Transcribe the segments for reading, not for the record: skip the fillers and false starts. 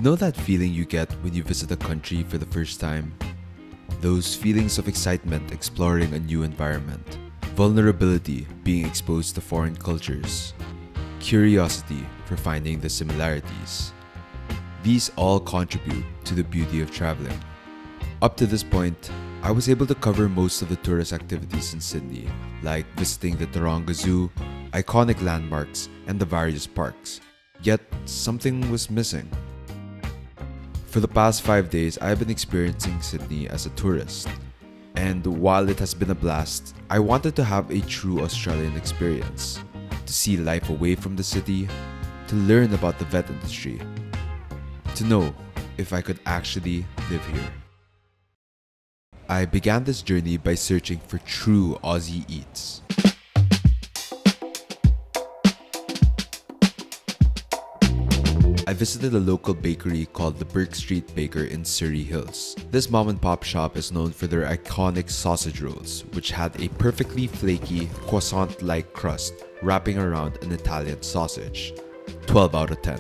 know that feeling you get when you visit a country for the first time? Those feelings of excitement exploring a new environment, vulnerability being exposed to foreign cultures, curiosity for finding the similarities. These all contribute to the beauty of traveling. Up to this point, I was able to cover most of the tourist activities in Sydney, like visiting the Taronga Zoo, iconic landmarks, and the various parks. Yet, something was missing. For the past 5 days, I have been experiencing Sydney as a tourist. And while it has been a blast, I wanted to have a true Australian experience. To see life away from the city, to learn about the vet industry, to know if I could actually live here. I began this journey by searching for true Aussie eats. I visited a local bakery called the Burke Street Baker in Surrey Hills. This mom and pop shop is known for their iconic sausage rolls, which had a perfectly flaky, croissant-like crust wrapping around an Italian sausage. 12 out of 10.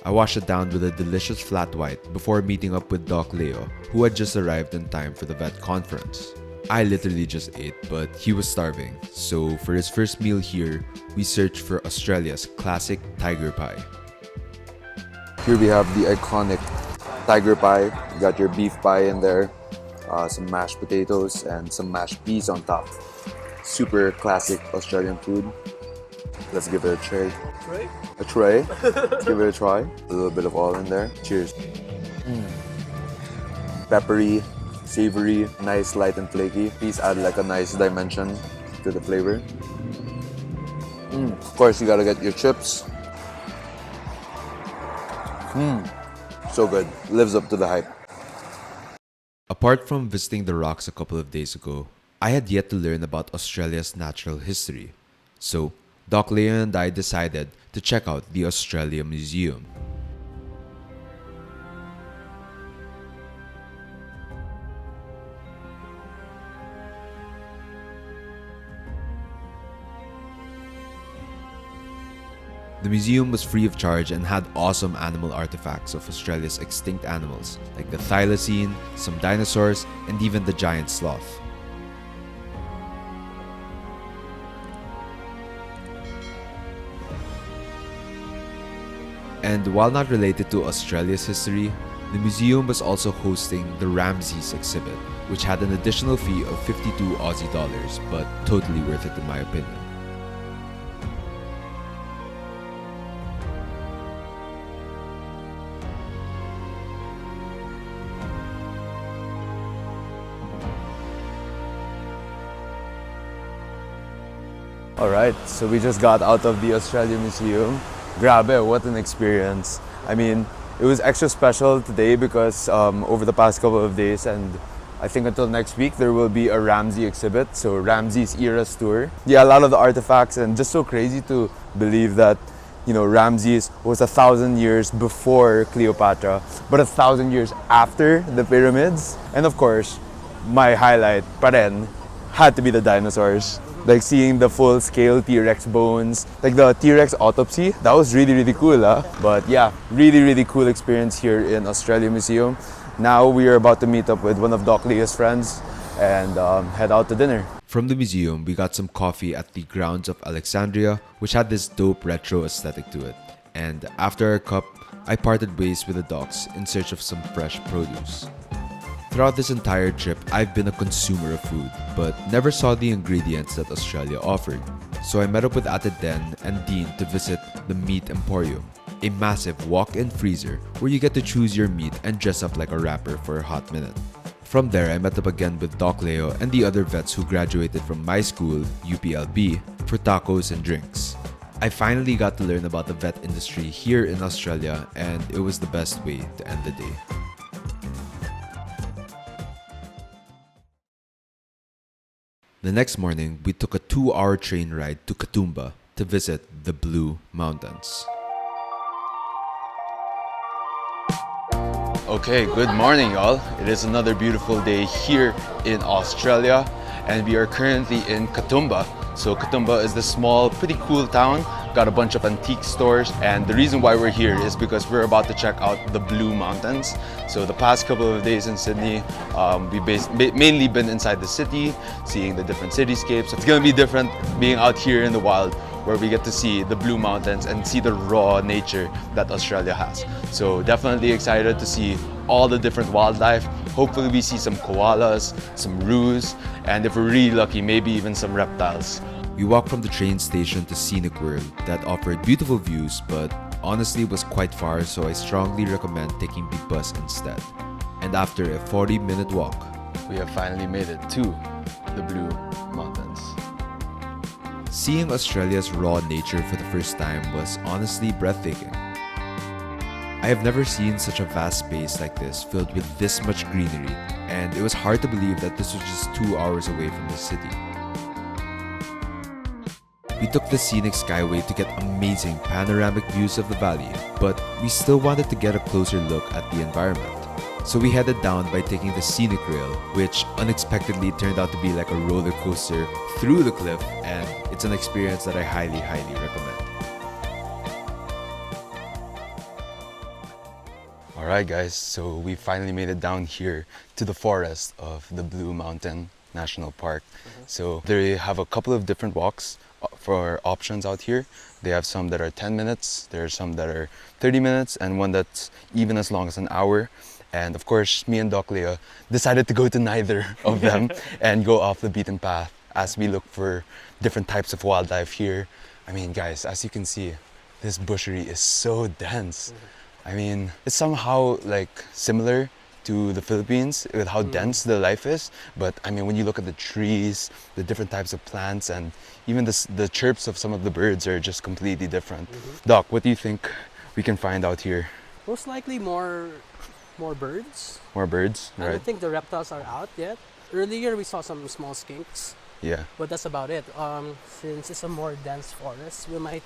I washed it down with a delicious flat white before meeting up with Doc Leo, who had just arrived in time for the vet conference. I literally just ate, but he was starving, so for his first meal here, we searched for Australia's classic tiger pie. Here we have the iconic tiger pie. You got your beef pie in there, some mashed potatoes, and some mashed peas on top. Super classic Australian food. Let's give it a try. A tray? Let's give it a try. A little bit of oil in there. Cheers. Peppery, savory, nice, light and flaky. These add like a nice dimension to the flavor. Of course, you gotta get your chips. So good. Lives up to the hype. Apart from visiting the rocks a couple of days ago, I had yet to learn about Australia's natural history. So, Doc Leo and I decided to check out the Australia Museum. The museum was free of charge and had awesome animal artifacts of Australia's extinct animals like the thylacine, some dinosaurs, and even the giant sloth. And while not related to Australia's history, the museum was also hosting the Ramses exhibit, which had an additional fee of 52 Aussie dollars, but totally worth it in my opinion. Alright, so we just got out of the Australia Museum. Grabe, what an experience. I mean, it was extra special today because over the past couple of days and I think until next week there will be a Ramses exhibit, so Ramses Eras tour. Yeah, a lot of the artifacts and just so crazy to believe that, you know, Ramses was 1,000 years before Cleopatra, but 1,000 years after the pyramids. And of course, my highlight, pa rin, had to be the dinosaurs. Like seeing the full-scale T-Rex bones, like the T-Rex autopsy, that was really, really cool, huh? But yeah, really, really cool experience here in Australia Museum. Now we are about to meet up with one of Doc Leo's friends and head out to dinner. From the museum, we got some coffee at the grounds of Alexandria, which had this dope retro aesthetic to it. And after our cup, I parted ways with the docs in search of some fresh produce. Throughout this entire trip, I've been a consumer of food, but never saw the ingredients that Australia offered. So I met up with Ate Den and Dean to visit the Meat Emporium, a massive walk-in freezer where you get to choose your meat and dress up like a rapper for a hot minute. From there, I met up again with Doc Leo and the other vets who graduated from my school, UPLB, for tacos and drinks. I finally got to learn about the vet industry here in Australia, and it was the best way to end the day. The next morning, we took a 2-hour train ride to Katoomba to visit the Blue Mountains. Okay, good morning, y'all. It is another beautiful day here in Australia, and we are currently in Katoomba. So Katoomba is this small, pretty cool town got a bunch of antique stores, and the reason why we're here is because we're about to check out the Blue Mountains. So the past couple of days in Sydney, we've mainly been inside the city, seeing the different cityscapes. It's gonna be different being out here in the wild, where we get to see the Blue Mountains and see the raw nature that Australia has. So definitely excited to see all the different wildlife. Hopefully we see some koalas, some roos, and if we're really lucky, maybe even some reptiles. We walked from the train station to Scenic World that offered beautiful views, but honestly was quite far, so I strongly recommend taking the bus instead. And after a 40-minute walk, We have finally made it to the Blue Mountains. seeing Australia's raw nature for the first time was honestly breathtaking. I have never seen such a vast space like this filled with this much greenery, and it was hard to believe that this was just 2 hours away from the city. We took the scenic skyway to get amazing panoramic views of the valley, but we still wanted to get a closer look at the environment. So we headed down by taking the scenic rail, which unexpectedly turned out to be like a roller coaster through the cliff, and it's an experience that I highly recommend. Alright guys, so we finally made it down here to the forest of the Blue Mountain National Park. So they have a couple of different walks for options out here. They have some that are 10 minutes, there are some that are 30 minutes, and one that's even as long as an hour. And of course, me and Doc Leo decided to go to neither of them and go off the beaten path as we look for different types of wildlife here. I mean, guys, as you can see, this bushery is so dense. I mean, it's somehow like similar to the Philippines with how dense the life is. But I mean, when you look at the trees, the different types of plants, and even the chirps of some of the birds are just completely different. Doc, what do you think we can find out here? Most likely more birds. More birds, I right? don't think the reptiles are out yet. Earlier we saw some small skinks, Yeah. but that's about it. Since it's a more dense forest, we might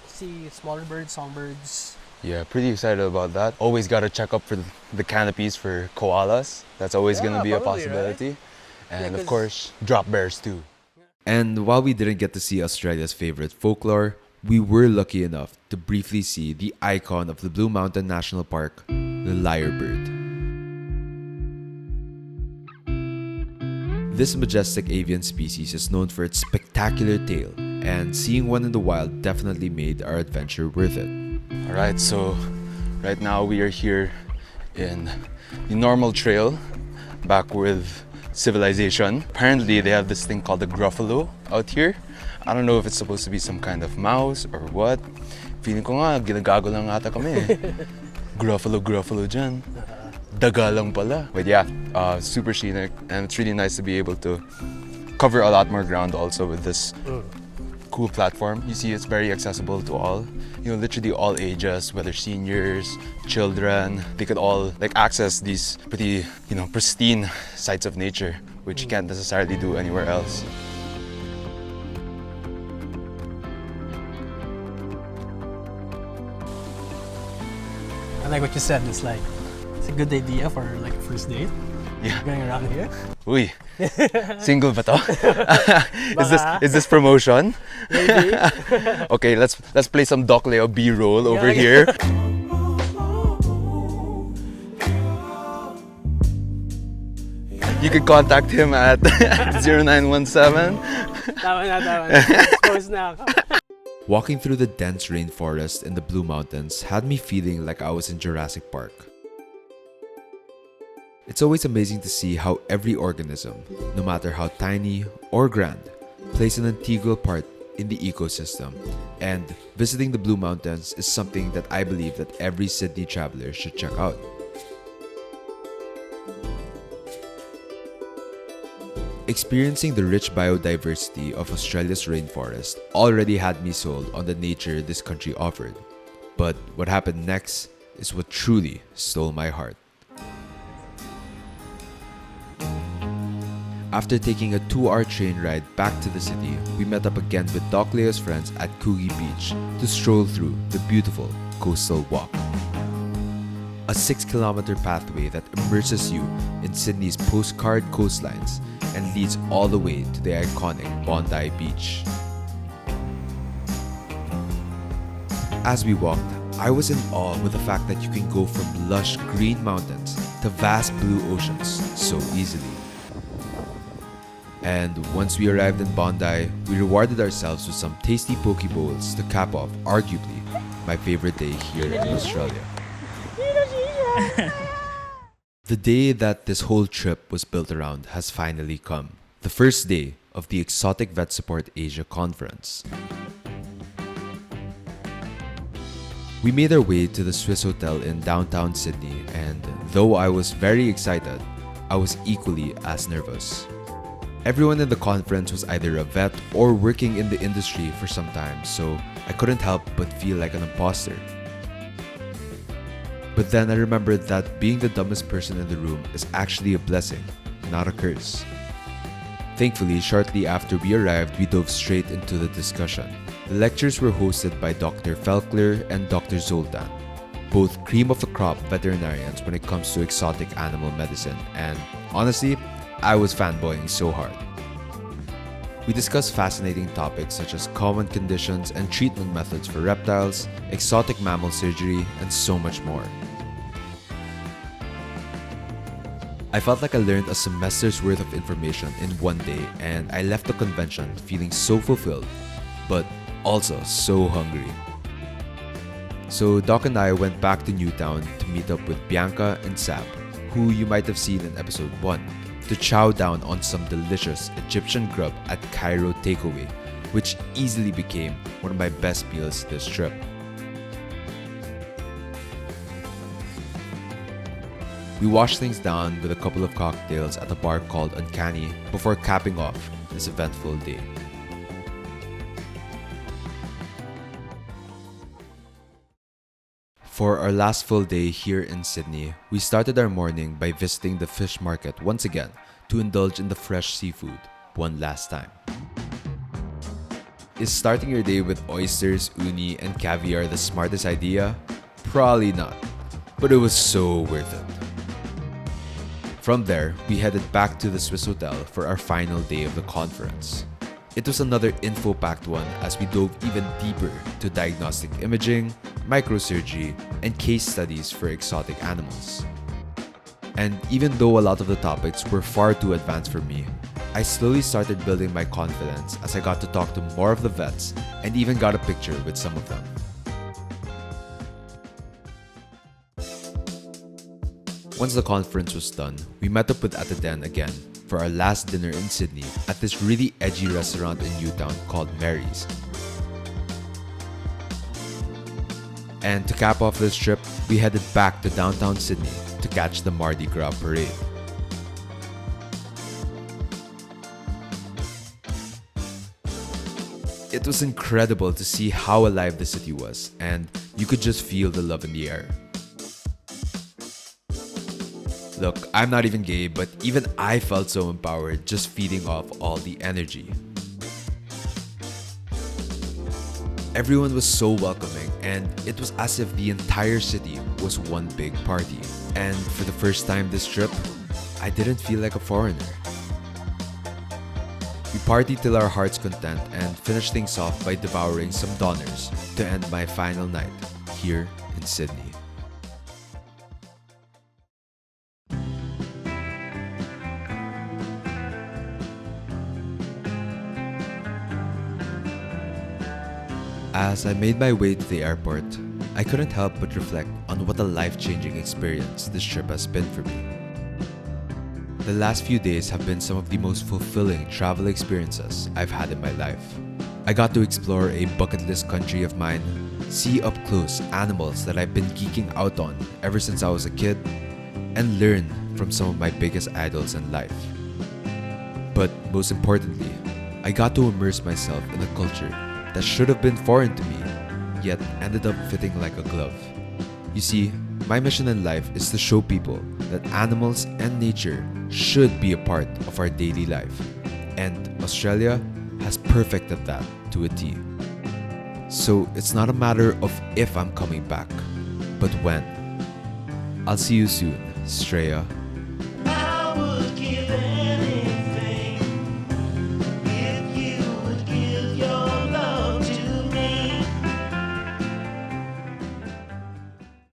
see smaller birds, songbirds. Yeah, pretty excited about that. Always got to check up for the canopies for koalas. That's always going to be a probably, possibility. And of 'cause- course, drop bears too. And while we didn't get to see Australia's favorite folklore, we were lucky enough to briefly see the icon of the Blue Mountain National Park, the lyrebird. This majestic avian species is known for its spectacular tail, and seeing one in the wild definitely made our adventure worth it. Alright, so right now we are here in the normal trail back with civilization. Apparently they have this thing called the gruffalo out here. I don't know if it's supposed to be some kind of mouse or what. Feeling ko nga, ginagago lang ata kami. Gruffalo dyan. Daga lang pala. But yeah, super scenic, and it's really nice to be able to cover a lot more ground also with this cool platform. You see, it's very accessible to all. You know, literally all ages, whether seniors, children, they could all like access these pretty, pristine sights of nature, which you can't necessarily do anywhere else. I like what you said. It's a good idea for like a first date. Yeah. Going around here. Uy, single ba to? is this promotion? Maybe. Okay, let's play some Doc Leo B-roll over Yeah. here. You could contact him at 0917. That one. Exposed now. Walking through the dense rainforest in the Blue Mountains had me feeling like I was in Jurassic Park. It's always amazing to see how every organism, no matter how tiny or grand, plays an integral part in the ecosystem, and visiting the Blue Mountains is something that I believe that every Sydney traveler should check out. Experiencing the rich biodiversity of Australia's rainforest already had me sold on the nature this country offered. But what happened next is what truly stole my heart. After taking a 2-hour train ride back to the city, we met up again with Doc Leo's friends at Coogee Beach to stroll through the beautiful coastal walk. A 6-kilometer pathway that immerses you in Sydney's postcard coastlines and leads all the way to the iconic Bondi Beach. As we walked, I was in awe with the fact that you can go from lush green mountains to vast blue oceans so easily. And once we arrived in Bondi, we rewarded ourselves with some tasty poke bowls to cap off, arguably, my favorite day here in Australia. The day that this whole trip was built around has finally come. The first day of the Exotic Vet Support Asia Conference. We made our way to the Swiss Hotel in downtown Sydney, and though I was very excited, I was equally as nervous. Everyone in the conference was either a vet or working in the industry for some time, so I couldn't help but feel like an imposter. But then I remembered that being the dumbest person in the room is actually a blessing, not a curse. Thankfully, shortly after we arrived, we dove straight into the discussion. The lectures were hosted by Dr. Felkler and Dr. Zoltan, both cream of the crop veterinarians when it comes to exotic animal medicine, and honestly, I was fanboying so hard. We discussed fascinating topics such as common conditions and treatment methods for reptiles, exotic mammal surgery, and so much more. I felt like I learned a semester's worth of information in one day, and I left the convention feeling so fulfilled, but also so hungry. So Doc and I went back to Newtown to meet up with Bianca and Sab, who you might have seen in episode 1, to chow down on some delicious Egyptian grub at Cairo Takeaway, which easily became one of my best meals this trip. We washed things down with a couple of cocktails at a bar called Uncanny before capping off this eventful day. For our last full day here in Sydney, we started our morning by visiting the fish market once again to indulge in the fresh seafood one last time. Is starting your day with oysters, uni, and caviar the smartest idea? Probably not, but it was so worth it. From there, we headed back to the Swiss Hotel for our final day of the conference. It was another info-packed one as we dove even deeper to diagnostic imaging, microsurgery, and case studies for exotic animals. And even though a lot of the topics were far too advanced for me, I slowly started building my confidence as I got to talk to more of the vets and even got a picture with some of them. Once the conference was done, we met up with Ataden again for our last dinner in Sydney at this really edgy restaurant in Newtown called Mary's. And to cap off this trip, we headed back to downtown Sydney to catch the Mardi Gras parade. It was incredible to see how alive the city was, and you could just feel the love in the air. Look, I'm not even gay, but even I felt so empowered just feeding off all the energy. Everyone was so welcoming, and it was as if the entire city was one big party. And for the first time this trip, I didn't feel like a foreigner. We partied till our heart's content and finished things off by devouring some doners to end my final night here in Sydney. As I made my way to the airport, I couldn't help but reflect on what a life-changing experience this trip has been for me. The last few days have been some of the most fulfilling travel experiences I've had in my life. I got to explore a bucket list country of mine, see up close animals that I've been geeking out on ever since I was a kid, and learn from some of my biggest idols in life. But most importantly, I got to immerse myself in a culture that should have been foreign to me, yet ended up fitting like a glove. You see, my mission in life is to show people that animals and nature should be a part of our daily life, and Australia has perfected that to a T. So it's not a matter of if I'm coming back, but when. I'll see you soon, Straya.